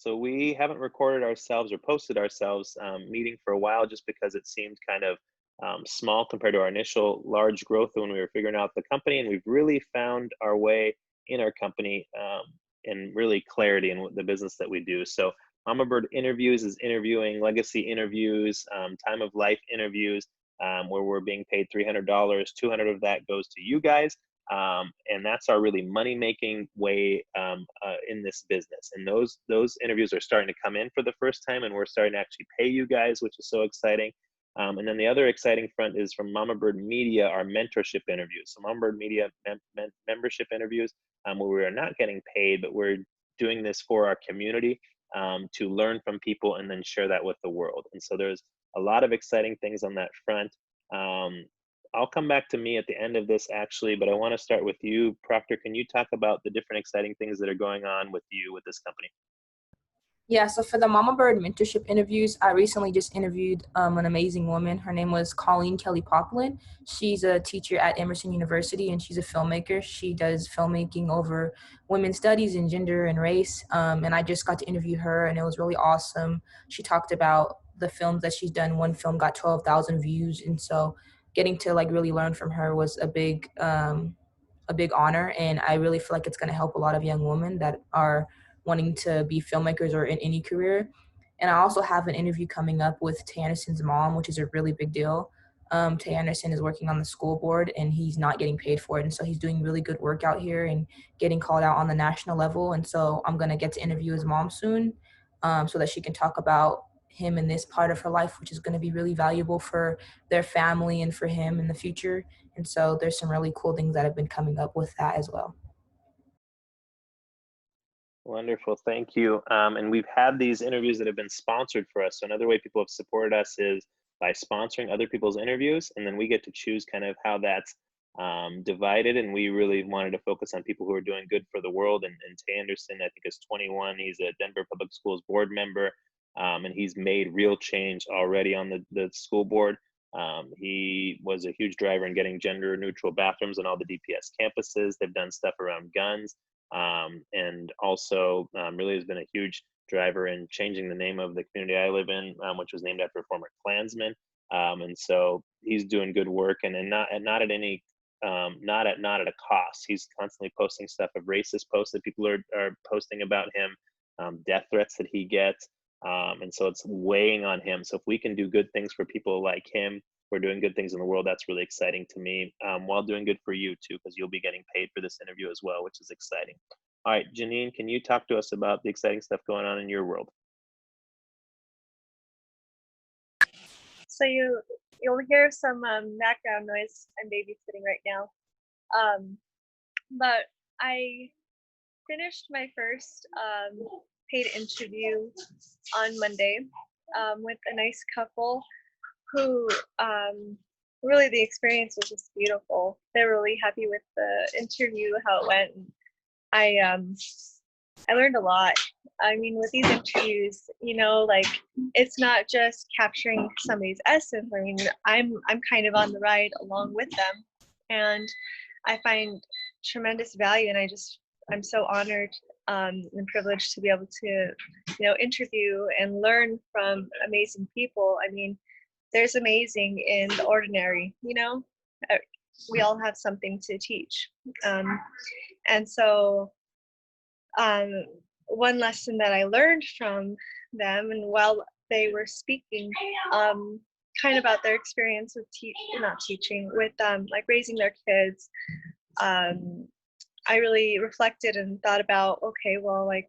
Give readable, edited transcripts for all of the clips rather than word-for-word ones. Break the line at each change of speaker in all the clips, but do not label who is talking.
So we haven't recorded ourselves or posted ourselves meeting for a while just because it seemed kind of small compared to our initial large growth when we were figuring out the company. And we've really found our way in our company and really clarity in the business that we do. So Mamabird Interviews is interviewing legacy interviews, time of life interviews, where we're being paid $300. 200 of that goes to you guys. And that's our really money-making way in this business. And those interviews are starting to come in for the first time, and we're starting to actually pay you guys, which is so exciting. And then the other exciting front is from Mamabird Media, our mentorship interviews. So Mamabird Media membership interviews, where we are not getting paid, but we're doing this for our community to learn from people and then share that with the world. And so there's a lot of exciting things on that front. I'll come back to me at the end of this actually, but I want to start with you, Proctor. Can you talk about the different exciting things that are going on with you with this company?
Yeah, so for the Mama Bird mentorship interviews, I recently just interviewed an amazing woman. Her name was Colleen Kelly Poplin. She's a teacher at Emerson University, and she's a filmmaker. She does filmmaking over women's studies and gender and race. And I just got to interview her, and it was really awesome. She talked about the films that she's done. One film got 12,000 views, and so getting to like really learn from her was a big honor. And I really feel like it's going to help a lot of young women that are wanting to be filmmakers or in any career. And I also have an interview coming up with Tay Anderson's mom, which is a really big deal. Tay Anderson is working on the school board, and he's not getting paid for it. And so he's doing really good work out here and getting called out on the national level. And so I'm going to get to interview his mom soon so that she can talk about him in this part of her life, which is going to be really valuable for their family and for him in the future. And so there's some really cool things that have been coming up with that as well.
Wonderful, thank you. And we've had these interviews that have been sponsored for us. So another way people have supported us is by sponsoring other people's interviews, and then we get to choose kind of how that's divided. And we really wanted to focus on people who are doing good for the world. And Tay Anderson, I think, is 21. He's a Denver Public Schools board member, and he's made real change already on the school board. He was a huge driver in getting gender neutral bathrooms on all the DPS campuses. They've done stuff around guns. And also really has been a huge driver in changing the name of the community I live in, which was named after a former Klansman. And so he's doing good work, and not at any not at a cost. He's constantly posting stuff of racist posts that people are posting about him, death threats that he gets, and so it's weighing on him. So if we can do good things for people like him, we're doing good things in the world. That's really exciting to me, while doing good for you too, because you'll be getting paid for this interview as well, which is exciting. All right, Janine, can you talk to us about the exciting stuff going on in your world?
So you'll hear some background noise. I'm babysitting right now, but I finished my first paid interview on Monday with a nice couple who really the experience was just beautiful. They're really happy with the interview, how it went. I learned a lot. I mean, with these interviews, like it's not just capturing somebody's essence. I mean, I'm kind of on the ride along with them, and I find tremendous value. And I'm so honored and privileged to be able to, interview and learn from amazing people. I mean, there's amazing in the ordinary, we all have something to teach. And so one lesson that I learned from them, and while they were speaking, kind of about their experience with not teaching, with like raising their kids, I really reflected and thought about, okay, well, like,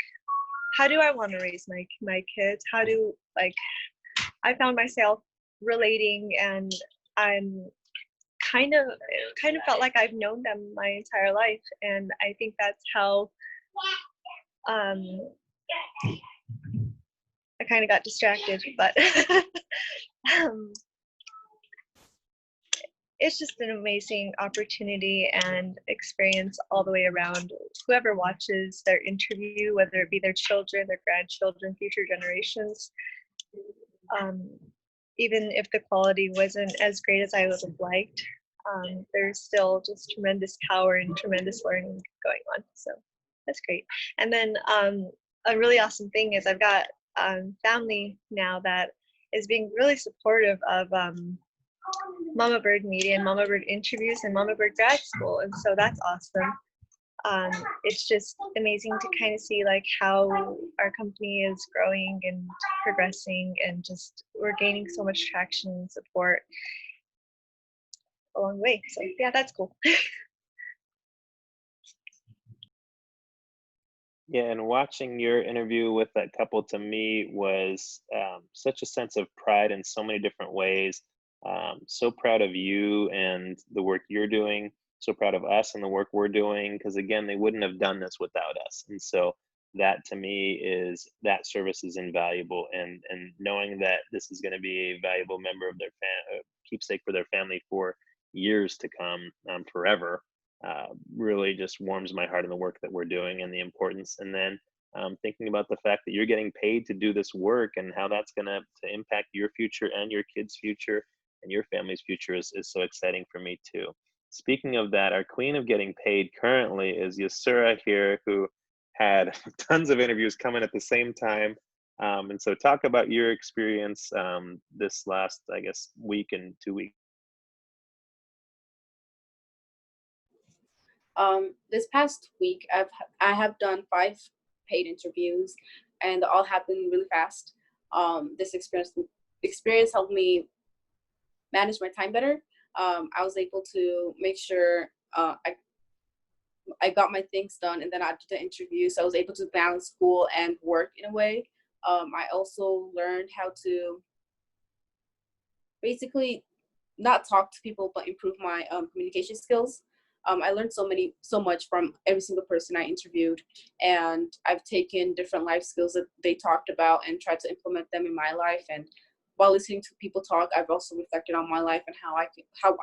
how do I want to raise my kids? I found myself relating, and I'm kind of felt like I've known them my entire life, and I think that's how I kind of got distracted, but it's just an amazing opportunity and experience all the way around. Whoever watches their interview, whether it be their children, their grandchildren, future generations, even if the quality wasn't as great as I would have liked, there's still just tremendous power and tremendous learning going on. So that's great. And then a really awesome thing is I've got family now that is being really supportive of Mamabird Media and Mamabird interviews and Mamabird grad school, and so that's awesome. It's just amazing to kind of see like how our company is growing and progressing, and just we're gaining so much traction and support along the way. So yeah, that's cool.
Yeah, and watching your interview with that couple to me was such a sense of pride in so many different ways. So proud of you and the work you're doing. So proud of us and the work we're doing. Because again, they wouldn't have done this without us. And so that to me is that service is invaluable. And knowing that this is going to be a valuable member of their keepsake for their family for years to come, forever, really just warms my heart in the work that we're doing and the importance. And then thinking about the fact that you're getting paid to do this work and how that's going to impact your future and your kids' future and your family's future is so exciting for me too. Speaking of that, our queen of getting paid currently is Yasura here, who had tons of interviews coming at the same time. And so talk about your experience this last, I guess, week and 2 weeks.
This past week, I have done 5 paid interviews, and all happened really fast. This experience helped me manage my time better. I was able to make sure I got my things done, and then I did the interview, so I was able to balance school and work in a way. I also learned how to basically not talk to people but improve my communication skills. I learned so much from every single person I interviewed, and I've taken different life skills that they talked about and tried to implement them in my life. And while listening to people talk, I've also reflected on my life and how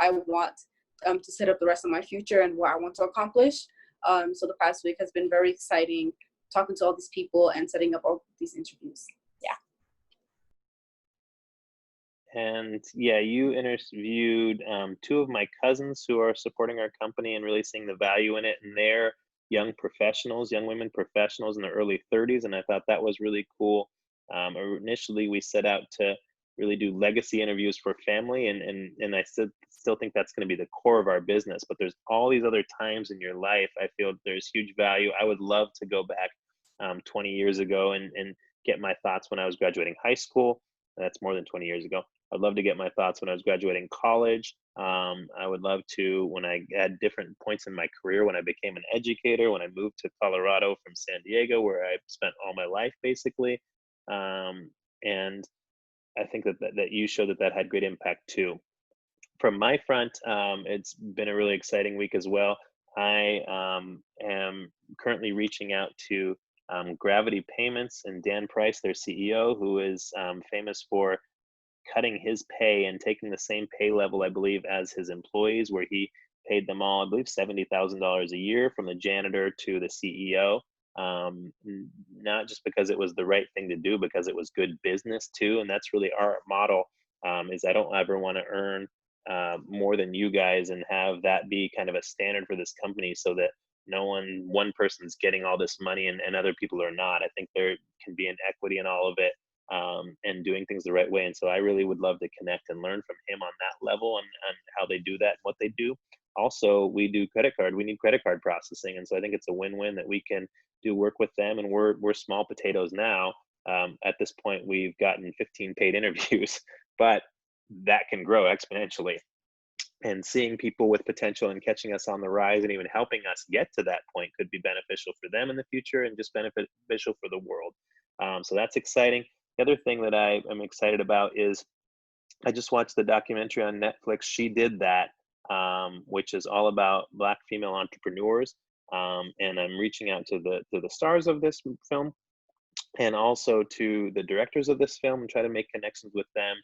I want to set up the rest of my future and what I want to accomplish. So the past week has been very exciting, talking to all these people and setting up all these interviews. Yeah.
And yeah, you interviewed 2 of my cousins who are supporting our company and really seeing the value in it. And they're young professionals, young women professionals in their early 30s. And I thought that was really cool. Initially, we set out to really do legacy interviews for family. And I still think that's going to be the core of our business. But there's all these other times in your life. I feel there's huge value. I would love to go back 20 years ago and get my thoughts when I was graduating high school. That's more than 20 years ago. I'd love to get my thoughts when I was graduating college. I would love to when I had different points in my career, when I became an educator, when I moved to Colorado from San Diego, where I spent all my life basically. And I think that you showed that had great impact too. From my front, it's been a really exciting week as well. I am currently reaching out to Gravity Payments and Dan Price, their CEO, who is famous for cutting his pay and taking the same pay level, I believe, as his employees, where he paid them all, I believe, $70,000 a year from the janitor to the CEO. Not just because it was the right thing to do, because it was good business too. And that's really our model, is I don't ever want to earn more than you guys and have that be kind of a standard for this company so that one person's getting all this money and other people are not. I think there can be an equity in all of it, and doing things the right way. And so I really would love to connect and learn from him on that level and how they do that and what they do. Also, we do credit card. We need credit card processing. And so I think it's a win-win that we can do work with them. And we're small potatoes now. At this point, we've gotten 15 paid interviews, but that can grow exponentially. And seeing people with potential and catching us on the rise and even helping us get to that point could be beneficial for them in the future and just beneficial for the world. So that's exciting. The other thing that I am excited about is I just watched the documentary on Netflix, She Did That, which is all about Black female entrepreneurs. And I'm reaching out to the stars of this film and also to the directors of this film and try to make connections with them,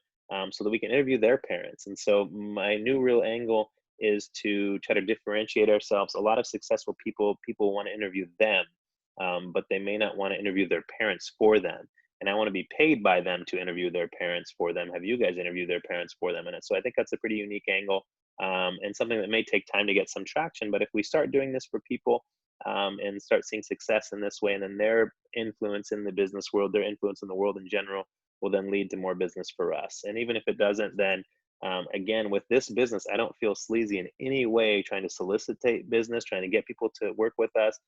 so that we can interview their parents. And so my new real angle is to try to differentiate ourselves. A lot of successful people want to interview them, but they may not want to interview their parents for them. And I want to be paid by them to interview their parents for them, have you guys interview their parents for them. And so I think that's a pretty unique angle, and something that may take time to get some traction. But if we start doing this for people, and start seeing success in this way. And then their influence in the business world, their influence in the world in general, will then lead to more business for us. And even if it doesn't, then again, with this business, I don't feel sleazy in any way trying to solicitate business, trying to get people to work with us,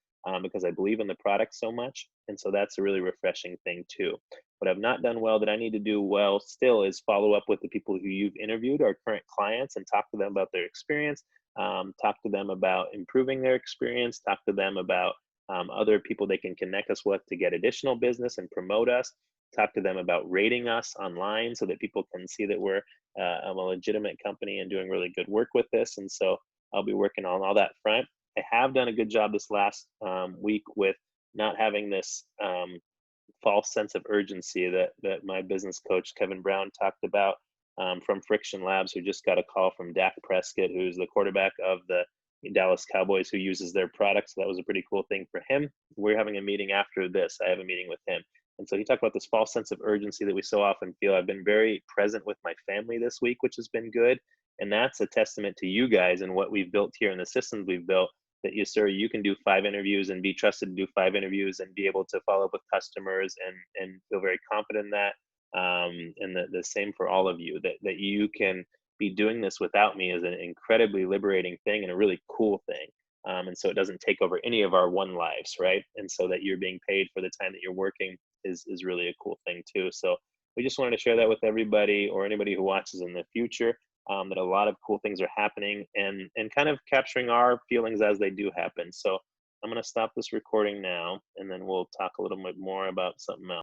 because I believe in the product so much. And so that's a really refreshing thing too. What I've not done well that I need to do well still is follow up with the people who you've interviewed, our current clients, and talk to them about their experience, talk to them about improving their experience, talk to them about other people they can connect us with to get additional business and promote us, talk to them about rating us online so that people can see that we're a legitimate company and doing really good work with this. And so I'll be working on all that front. I have done a good job this last week with not having this false sense of urgency that my business coach, Kevin Brown, talked about from Friction Labs, who just got a call from Dak Prescott, who's the quarterback of the Dallas Cowboys, who uses their product. So that was a pretty cool thing for him. We're having a meeting after this. I have a meeting with him. And so he talked about this false sense of urgency that we so often feel. I've been very present with my family this week, which has been good. And that's a testament to you guys and what we've built here and the systems we've built, that you, sir, you can do 5 interviews and be trusted to do 5 interviews and be able to follow up with customers and feel very confident in that. And the same for all of you, that you can be doing this without me is an incredibly liberating thing and a really cool thing. And so it doesn't take over any of our one lives, right? And so that you're being paid for the time that you're working is really a cool thing too. So we just wanted to share that with everybody, or anybody who watches in the future, that a lot of cool things are happening, and kind of capturing our feelings as they do happen. So I'm going to stop this recording now, and then we'll talk a little bit more about something else.